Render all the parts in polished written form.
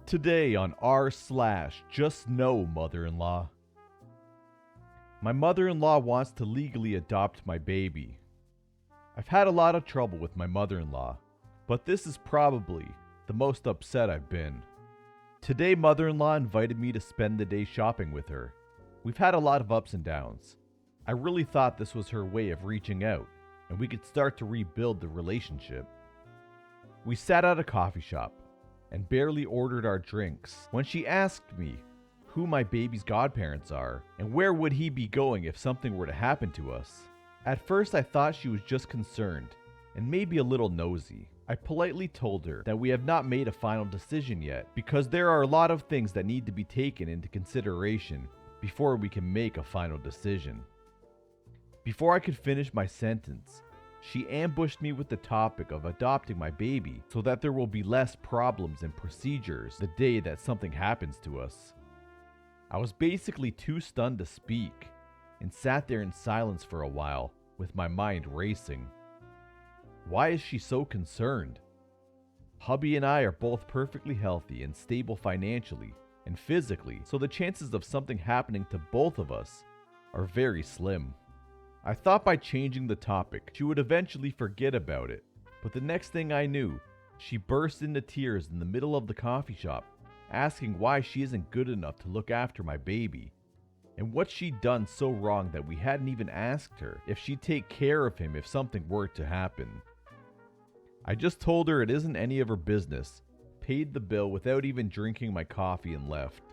Today on r/JustNO mother-in-law. My mother-in-law wants to legally adopt my baby. I've had a lot of trouble with my mother-in-law, but this is probably the most upset I've been. Today, mother-in-law invited me to spend the day shopping with her. We've had a lot of ups and downs. I really thought this was her way of reaching out, and we could start to rebuild the relationship. We sat at a coffee shop and barely ordered our drinks when she asked me who my baby's godparents are and where would he be going if something were to happen to us. At first I thought she was just concerned and maybe a little nosy. I politely told her that we have not made a final decision yet because there are a lot of things that need to be taken into consideration before we can make a final decision. Before I could finish my sentence, she ambushed me with the topic of adopting my baby so that there will be less problems and procedures the day that something happens to us. I was basically too stunned to speak and sat there in silence for a while with my mind racing. Why is she so concerned? Hubby and I are both perfectly healthy and stable financially and physically, so the chances of something happening to both of us are very slim. I thought by changing the topic, she would eventually forget about it, but the next thing I knew, she burst into tears in the middle of the coffee shop, asking why she isn't good enough to look after my baby, and what she'd done so wrong that we hadn't even asked her if she'd take care of him if something were to happen. I just told her it isn't any of her business, paid the bill without even drinking my coffee and left.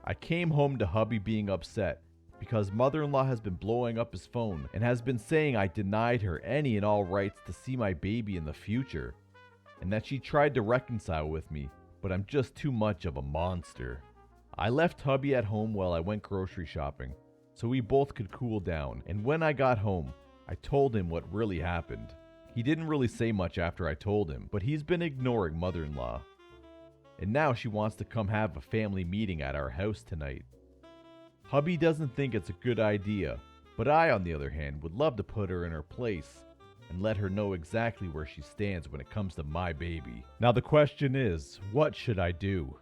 I came home to hubby being upset because mother-in-law has been blowing up his phone and has been saying I denied her any and all rights to see my baby in the future, and that she tried to reconcile with me, but I'm just too much of a monster. I left hubby at home while I went grocery shopping, so we both could cool down, and when I got home, I told him what really happened. He didn't really say much after I told him, but he's been ignoring mother-in-law. And now she wants to come have a family meeting at our house tonight. Hubby doesn't think it's a good idea, but I, on the other hand, would love to put her in her place and let her know exactly where she stands when it comes to my baby. Now the question is, what should I do?